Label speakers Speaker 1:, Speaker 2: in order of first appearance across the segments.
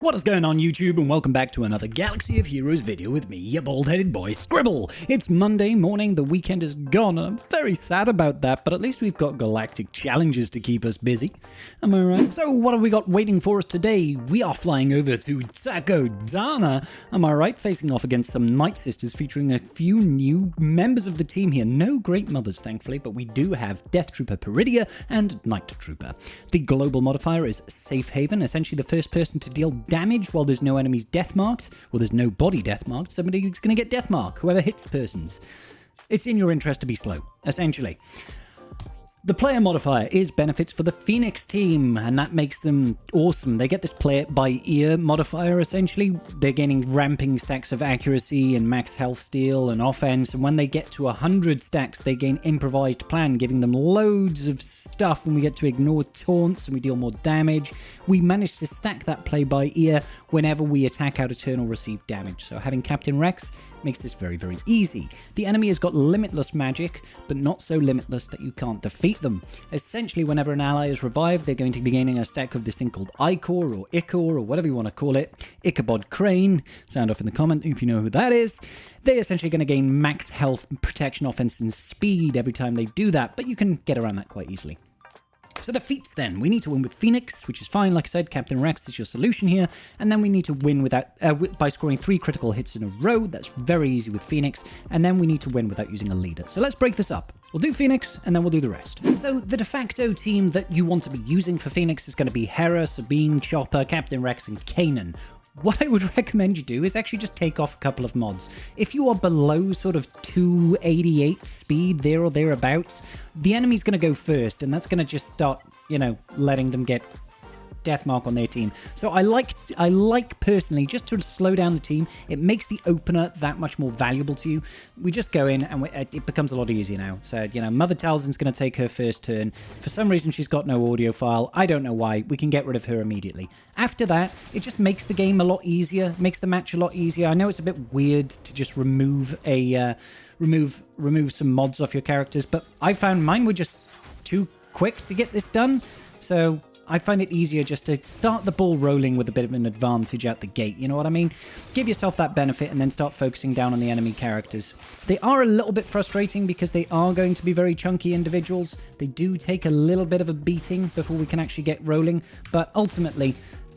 Speaker 1: What is going on YouTube, and welcome back to another Galaxy of Heroes video with me, your bald-headed boy Scribble. It's Monday morning, the weekend is gone, and I'm very sad about that, but at least we've got galactic challenges to keep us busy. Am I right? So what have we got waiting for us today? We are flying over to Takodana, am I right? Facing off against some Nightsisters featuring a few new members of the team here. No Great Mothers, thankfully, but we do have Death Trooper Peridia and Night Trooper. The global modifier is Safe Haven, essentially the first person to deal damage while there's no enemies death marked. Well, there's no body death marked. Somebody's going to get death mark, whoever hits persons. It's in your interest to be slow, essentially. The player modifier is benefits for the Phoenix team, and that makes them awesome. They get this play it by ear modifier, essentially. They're gaining ramping stacks of accuracy and max health steal and offense, and when they get to 100 stacks, they gain improvised plan, giving them loads of stuff, and we get to ignore taunts, and we deal more damage. We manage to stack that play by ear whenever we attack out a turn or receive damage, so having Captain Rex makes this very, very easy. The enemy has got limitless magic, but not so limitless that you can't defeat them. Essentially, whenever an ally is revived, they're going to be gaining a stack of this thing called Icor or Icor or whatever you want to call it. Ichabod Crane, sound off in the comment if you know who that is. They're essentially going to gain max health, protection, offense, and speed every time they do that, but you can get around that quite easily. So the feats then, we need to win with Phoenix, which is fine, like I said, Captain Rex is your solution here, and then we need to win without by scoring 3 critical hits in a row. That's very easy with Phoenix, and then we need to win without using a leader. So let's break this up. We'll do Phoenix, and then we'll do the rest. So the de facto team that you want to be using for Phoenix is going to be Hera, Sabine, Chopper, Captain Rex, and Kanan. What I would recommend you do is actually just take off a couple of mods. If you are below sort of 288 speed, there or thereabouts, the enemy's going to go first, and that's going to just start, you know, letting them get death mark on their team. So I like personally just to slow down the team. It makes the opener that much more valuable to you. We just go in and it becomes a lot easier now. So, you know, Mother Talzin's going to take her first turn. For some reason, she's got no audio file. I don't know why. We can get rid of her immediately. After that, it just makes the game a lot easier, makes the match a lot easier. I know it's a bit weird to just remove a remove some mods off your characters, but I found mine were just too quick to get this done. So I find it easier just to start the ball rolling with a bit of an advantage out the gate, you know what I mean? Give yourself that benefit and then start focusing down on the enemy characters. They are a little bit frustrating because they are going to be very chunky individuals. They do take a little bit of a beating before we can actually get rolling, but ultimately,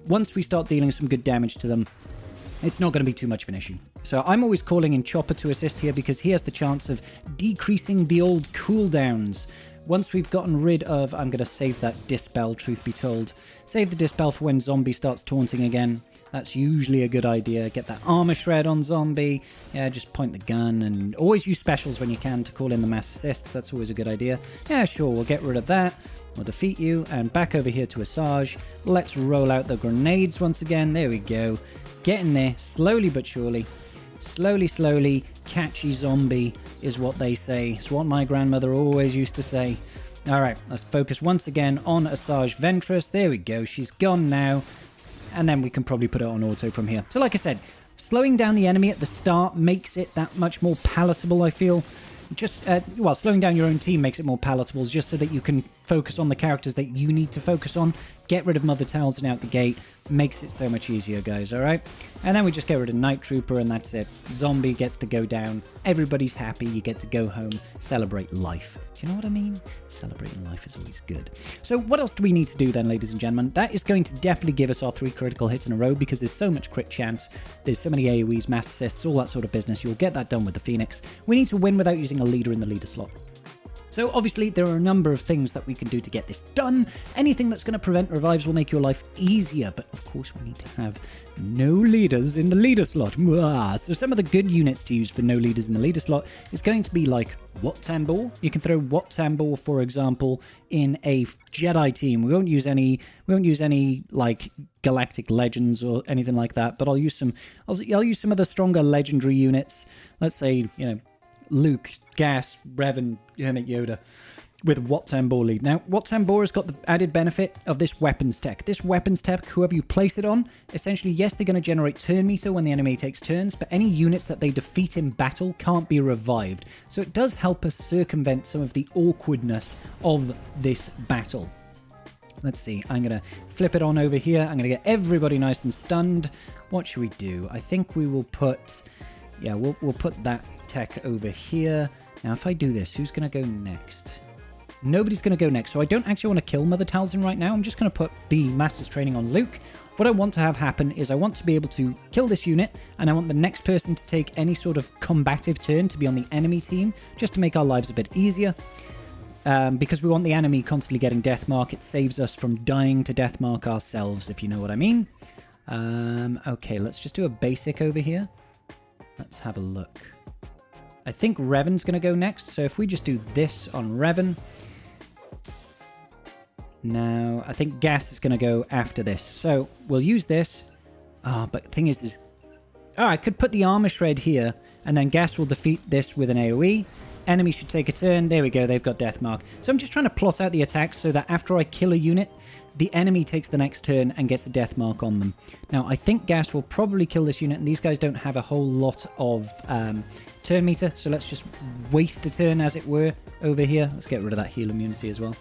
Speaker 1: once we start dealing some good damage to them, it's not going to be too much of an issue. So I'm always calling in Chopper to assist here because he has the chance of decreasing the old cooldowns. Once we've gotten rid of, I'm going to save that Dispel, truth be told. Save the Dispel for when Zombie starts taunting again. That's usually a good idea. Get that Armor Shred on Zombie. Yeah, just point the gun and always use specials when you can to call in the mass assists. That's always a good idea. Yeah, sure, we'll get rid of that. We'll defeat you. And back over here to Asajj. Let's roll out the grenades once again. There we go. Get in there, slowly but surely. Slowly, slowly. Catchy zombie is what they say. It's what my grandmother always used to say. Alright, let's focus once again on Asajj Ventress. There we go, she's gone now. And then we can probably put it on auto from here. So like I said, slowing down the enemy at the start makes it that much more palatable, I feel. Just, well, slowing down your own team makes it more palatable just so that you can focus on the characters that you need to focus on. Get rid of Mother Talzin out the gate. Makes it so much easier, guys, alright? And then we just get rid of Night Trooper and that's it. Zombie gets to go down. Everybody's happy. You get to go home. Celebrate life. Do you know what I mean? Celebrating life is always good. So what else do we need to do then, ladies and gentlemen? That is going to definitely give us our 3 critical hits in a row because there's so much crit chance. There's so many AoEs, mass assists, all that sort of business. You'll get that done with the Phoenix. We need to win without using a leader in the leader slot. So obviously there are a number of things that we can do to get this done. Anything that's going to prevent revives will make your life easier, but of course we need to have no leaders in the leader slot. So some of the good units to use for no leaders in the leader slot is going to be like Wat Tambor. You can throw Wat Tambor, for example, in a Jedi team. We won't use any like Galactic Legends or anything like that, but I'll use some of the stronger legendary units. Let's say, you know, Luke, Gas, Revan, Hermit Yoda with Wat Tambor lead. Now, Wat Tambor has got the added benefit of this weapons tech. This weapons tech, whoever you place it on, essentially, yes, they're going to generate turn meter when the enemy takes turns, but any units that they defeat in battle can't be revived. So it does help us circumvent some of the awkwardness of this battle. Let's see. I'm going to flip it on over here. I'm going to get everybody nice and stunned. What should we do? I think we will put... Yeah, we'll put that tech over here. Now, if I do this, who's going to go next? Nobody's going to go next, so I don't actually want to kill Mother Talzin right now. I'm just going to put the Master's Training on Luke. What I want to have happen is I want to be able to kill this unit, and I want the next person to take any sort of combative turn to be on the enemy team, just to make our lives a bit easier. Because we want the enemy constantly getting Deathmark. It saves us from dying to Deathmark ourselves, if you know what I mean. Okay, let's just do a basic over here. Let's have a look. I think Revan's going to go next, so if we just do this on Revan. Now, I think Gas is going to go after this, so we'll use this. But the thing is... I could put the Armor Shred here, and then Gas will defeat this with an AoE. Enemy should take a turn. There we go, they've got Deathmark. So I'm just trying to plot out the attacks so that after I kill a unit, the enemy takes the next turn and gets a Deathmark on them. Now, I think Gas will probably kill this unit, and these guys don't have a whole lot of turn meter, so let's just waste a turn, as it were, over here. Let's get rid of that heal immunity as well.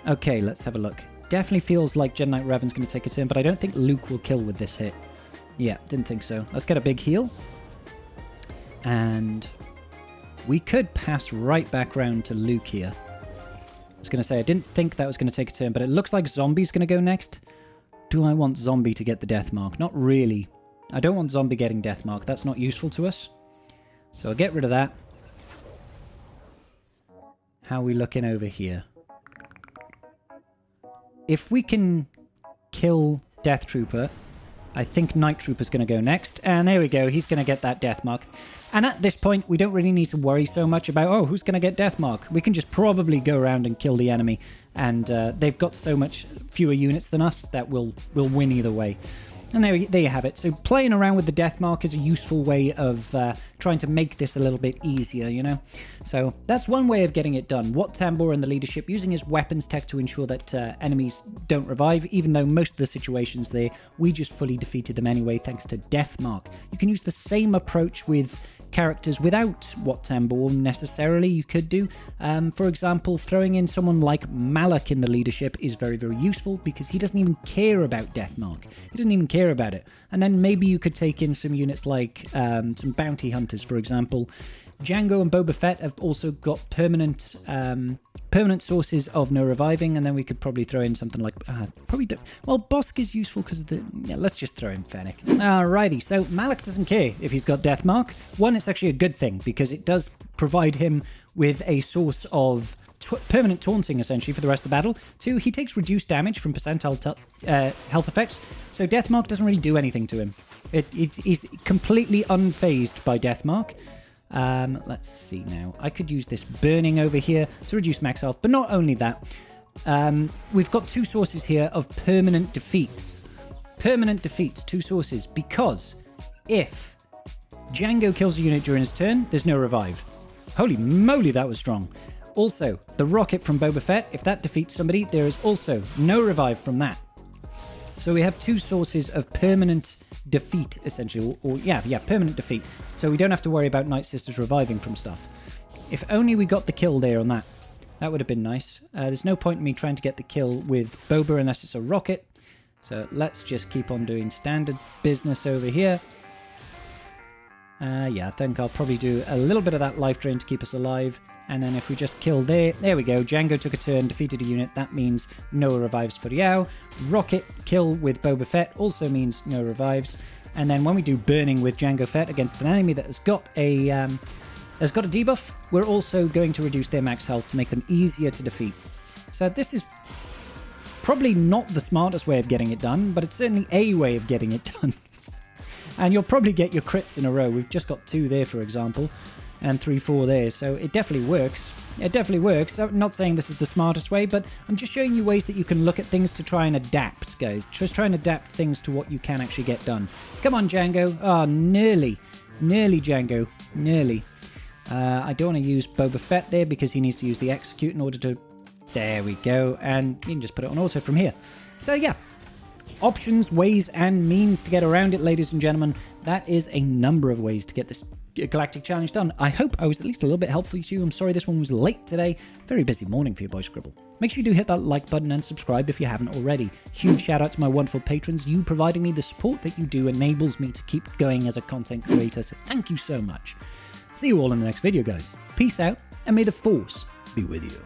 Speaker 1: Okay, let's have a look. Definitely feels like Jedi Knight Revan's going to take a turn, but I don't think Luke will kill with this hit. Yeah, didn't think so. Let's get a big heal. And we could pass right back round to Luke here. I was going to say, I didn't think that was going to take a turn, but it looks like Zombie's going to go next. Do I want Zombie to get the Deathmark? Not really. I don't want Zombie getting Deathmark. That's not useful to us. So I'll get rid of that. How are we looking over here? If we can kill Death Trooper, I think Night Trooper's going to go next. And there we go. He's going to get that Deathmark. And at this point, we don't really need to worry so much about, oh, who's going to get Deathmark? We can just probably go around and kill the enemy. And they've got so much fewer units than us that we'll win either way. And there you have it. So playing around with the Deathmark is a useful way of trying to make this a little bit easier, you know? So that's one way of getting it done. Wat Tambor and the leadership using his weapons tech to ensure that enemies don't revive, even though most of the situations there, we just fully defeated them anyway, thanks to Deathmark. You can use the same approach with characters without Wat Tambor necessarily. You could do, for example, throwing in someone like Malak in the leadership is very, very useful because he doesn't even care about Deathmark. He doesn't even care about it. And then maybe you could take in some units like some bounty hunters, for example. Jango and Boba Fett have also got permanent sources of no reviving, and then we could probably throw in something like well, Bosk is useful because of the let's just throw in Fennec. Alrighty, so Malak doesn't care if he's got Deathmark. One, it's actually a good thing because it does provide him with a source of permanent taunting essentially for the rest of the battle. Two, he takes reduced damage from percentile health effects, so Deathmark doesn't really do anything to him. He's completely unfazed by Deathmark. Let's see now. I could use this burning over here to reduce max health, but not only that. We've got two sources here of permanent defeats. Permanent defeats, two sources, because if Jango kills a unit during his turn, there's no revive. Holy moly, that was strong. Also, the rocket from Boba Fett, if that defeats somebody, there is also no revive from that. So we have two sources of permanent defeat, essentially, or permanent defeat. So we don't have to worry about Nightsisters reviving from stuff. If only we got the kill there on that. That would have been nice. There's no point in me trying to get the kill with Boba unless it's a rocket. So let's just keep on doing standard business over here. I think I'll probably do a little bit of that life drain to keep us alive. And then if we just kill there we go. Jango took a turn, defeated a unit. That means no revives for Yao. Rocket kill with Boba Fett also means no revives. And then when we do burning with Jango Fett against an enemy that has got a debuff, we're also going to reduce their max health to make them easier to defeat. So this is probably not the smartest way of getting it done, but it's certainly a way of getting it done. And you'll probably get your crits in a row. We've just got 2 there, for example, and 3, 4 there. So it definitely works. It definitely works. I'm not saying this is the smartest way, but I'm just showing you ways that you can look at things to try and adapt, guys. Just try and adapt things to what you can actually get done. Come on, Jango. Oh, nearly. Nearly, Jango. Nearly. I don't want to use Boba Fett there because he needs to use the execute in order to... There we go. And you can just put it on auto from here. So, yeah. Options, ways, and means to get around it, ladies and gentlemen. That is a number of ways to get this Galactic Challenge done. I hope I was at least a little bit helpful to you. I'm sorry this one was late today. Very busy morning for your boy Scribble. Make sure you do hit that like button and subscribe if you haven't already. Huge shout out to my wonderful patrons. You providing me the support that you do enables me to keep going as a content creator, so thank you so much. See you all in the next video, guys. Peace out, and may the Force be with you.